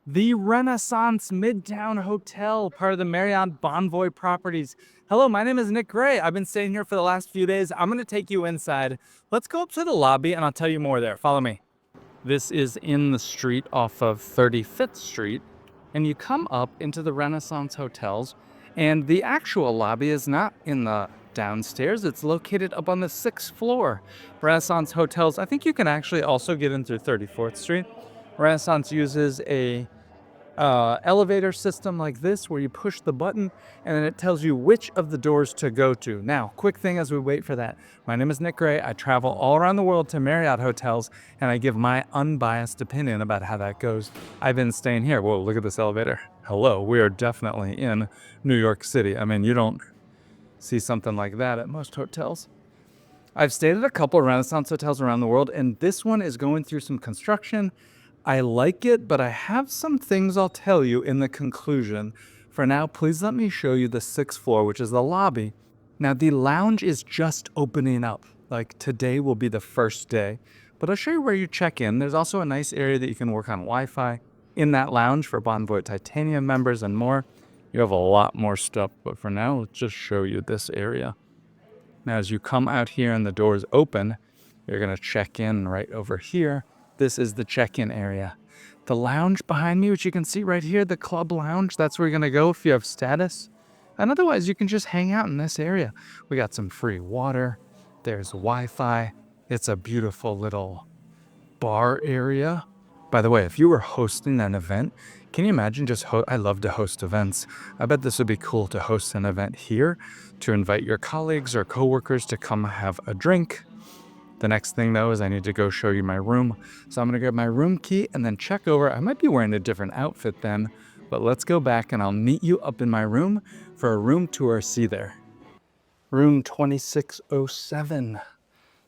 the Renaissance Midtown Hotel, part of the Marriott Bonvoy Properties. Hello, my name is Nick Gray. I've been staying here for the last few days. I'm going to take you inside. Let's go up to the lobby and I'll tell you more there. Follow me. This is in the street off of 35th Street, and you come up into the Renaissance Hotels, and the actual lobby is not in the downstairs. It's located up on the 6th floor. Renaissance Hotels, I think you can actually also get in through 34th Street. Renaissance uses a elevator system like this where you push the button and then it tells you which of the doors to go to. Now, quick thing as we wait for that. My name is Nick Gray. I travel all around the world to Marriott hotels and I give my unbiased opinion about how that goes. I've been staying here. Whoa, look at this elevator. Hello, we are definitely in New York City. I mean, you don't see something like that at most hotels. I've stayed at a couple of Renaissance hotels around the world, and this one is going through some construction. I like it, but I have some things I'll tell you in the conclusion. For now, please let me show you the 6th floor, which is the lobby. Now, the lounge is just opening up. Like, today will be the first day. But I'll show you where you check in. There's also a nice area that you can work on Wi-Fi in that lounge for Bonvoy Titanium members and more. You have a lot more stuff, but for now, let's just show you this area. Now, as you come out here and the doors open, you're gonna check in right over here. This is the check-in area. The lounge behind me, which you can see right here, the club lounge, that's where you're gonna go if you have status. And otherwise, you can just hang out in this area. We got some free water. There's Wi-Fi. It's a beautiful little bar area. By the way, if you were hosting an event, can you imagine I love to host events. I bet this would be cool to host an event here, to invite your colleagues or coworkers to come have a drink. The next thing though is I need to go show you my room. So I'm gonna grab my room key and then check over. I might be wearing a different outfit then, but let's go back and I'll meet you up in my room for a room tour. See you there. Room 2607.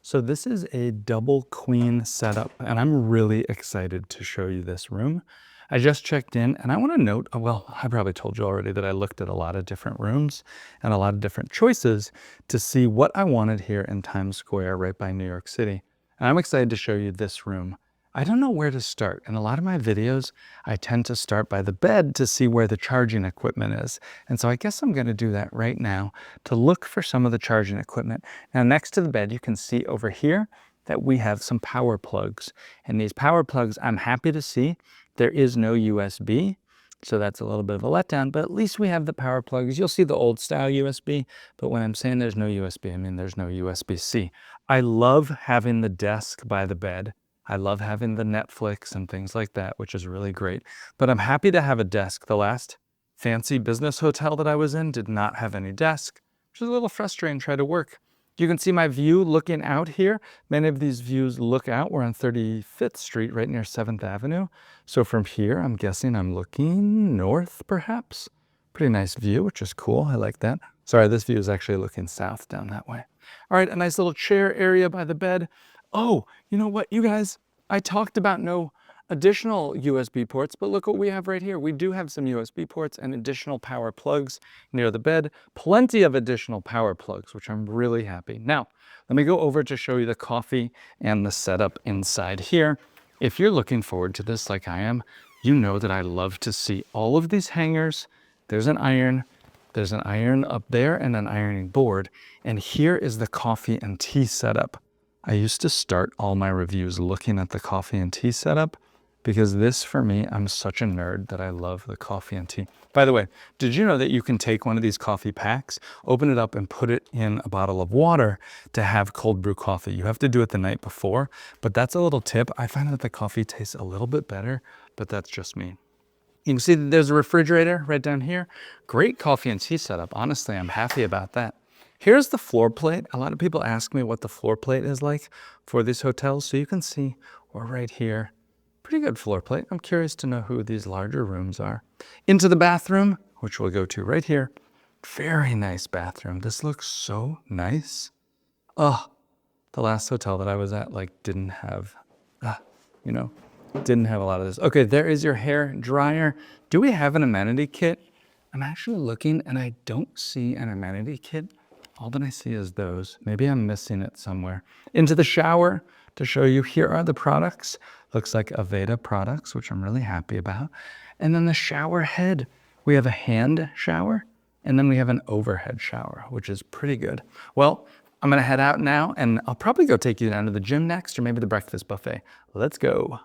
So this is a double queen setup and I'm really excited to show you this room. I just checked in and I want to note, well, I probably told you already that I looked at a lot of different rooms and a lot of different choices to see what I wanted here in Times Square right by New York City. And I'm excited to show you this room. I don't know where to start. In a lot of my videos, I tend to start by the bed to see where the charging equipment is. And so I guess I'm going to do that right now to look for some of the charging equipment. Now, next to the bed, you can see over here that we have some power plugs. And these power plugs, I'm happy to see there is no USB. So that's a little bit of a letdown, but at least we have the power plugs. You'll see the old style USB, but when I'm saying there's no USB, I mean there's no USB-C. I love having the desk by the bed. I love having the Netflix and things like that, which is really great. But I'm happy to have a desk. The last fancy business hotel that I was in did not have any desk, which is a little frustrating to try to work. You can see my view looking out here. Many of these views look out. We're on 35th Street, right near 7th Avenue. So from here, I'm guessing I'm looking north, perhaps. Pretty nice view, which is cool. I like that. Sorry, this view is actually looking south down that way. All right, a nice little chair area by the bed. Oh, you know what, you guys? I talked about no additional USB ports, but look what we have right here. We do have some USB ports and additional power plugs near the bed. Plenty of additional power plugs, which I'm really happy. Now, let me go over to show you the coffee and the setup inside here. If you're looking forward to this like I am, you know that I love to see all of these hangers. There's an iron up there and an ironing board. And here is the coffee and tea setup. I used to start all my reviews looking at the coffee and tea setup because this, for me, I'm such a nerd that I love the coffee and tea. By the way, did you know that you can take one of these coffee packs, open it up and put it in a bottle of water to have cold brew coffee? You have to do it the night before, but that's a little tip. I find that the coffee tastes a little bit better, but that's just me. You can see that there's a refrigerator right down here. Great coffee and tea setup. Honestly, I'm happy about that. Here's the floor plate. A lot of people ask me what the floor plate is like for these hotels. So you can see we're right here. Pretty good floor plate. I'm curious to know who these larger rooms are. Into the bathroom, which we'll go to right here. Very nice bathroom. This looks so nice. Oh, the last hotel that I was at didn't have, didn't have a lot of this. Okay, there is your hair dryer. Do we have an amenity kit? I'm actually looking and I don't see an amenity kit. All that I see is those. Maybe I'm missing it somewhere. Into the shower. to show you. Here are the products. Looks like Aveda products, which I'm really happy about. And then the shower head. We have a hand shower, and then we have an overhead shower, which is pretty good. Well, I'm gonna head out now, and I'll probably go take you down to the gym next, or maybe the breakfast buffet. Let's go.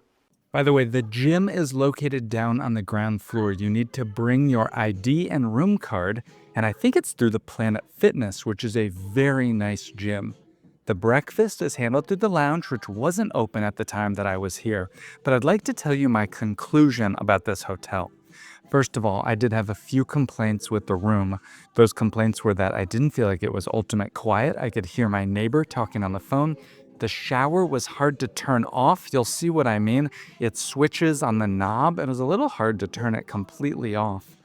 By the way, the gym is located down on the ground floor. You need to bring your ID and room card, and I think it's through the Planet Fitness, which is a very nice gym. The breakfast is handled through the lounge, which wasn't open at the time that I was here. But I'd like to tell you my conclusion about this hotel. First of all, I did have a few complaints with the room. Those complaints were that I didn't feel like it was ultimate quiet. I could hear my neighbor talking on the phone. The shower was hard to turn off. You'll see what I mean. It switches on the knob. It was a little hard to turn it completely off.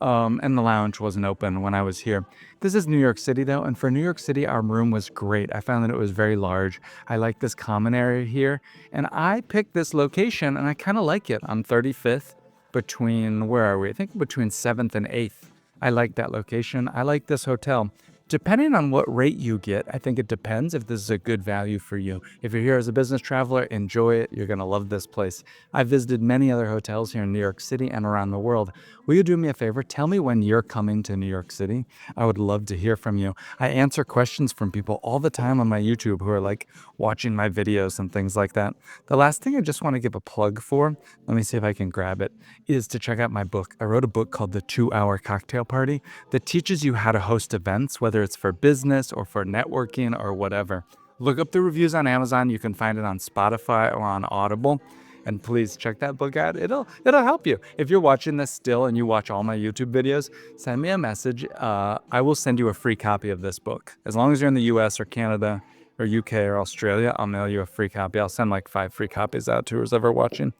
And the lounge wasn't open when I was here. This is New York City though, and for New York City, our room was great. I found that it was very large. I like this common area here, and I picked this location, and I kind of like it. On 35th, between, where are we? I think between 7th and 8th. I like that location. I like this hotel. Depending on what rate you get, I think it depends if this is a good value for you. If you're here as a business traveler, enjoy it. You're going to love this place. I've visited many other hotels here in New York City and around the world. Will you do me a favor? Tell me when you're coming to New York City. I would love to hear from you. I answer questions from people all the time on my YouTube who are like watching my videos and things like that. The last thing I just want to give a plug for, let me see if I can grab it, is to check out my book. I wrote a book called The 2-Hour Cocktail Party that teaches you how to host events, whether it's for business or for networking or whatever. Look up the reviews on Amazon. You can find it on Spotify or on Audible. And please check that book out. It'll help you. If you're watching this still and you watch all my YouTube videos, send me a message. I will send you a free copy of this book. As long as you're in the US or Canada or UK or Australia, I'll mail you a free copy. I'll send like 5 free copies out to whoever's ever watching.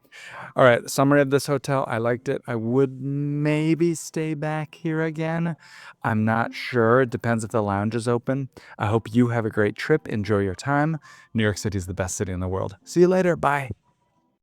All right, summary of this hotel. I liked it. I would maybe stay back here again. I'm not sure. It depends if the lounge is open. I hope you have a great trip. Enjoy your time. New York City is the best city in the world. See you later. Bye.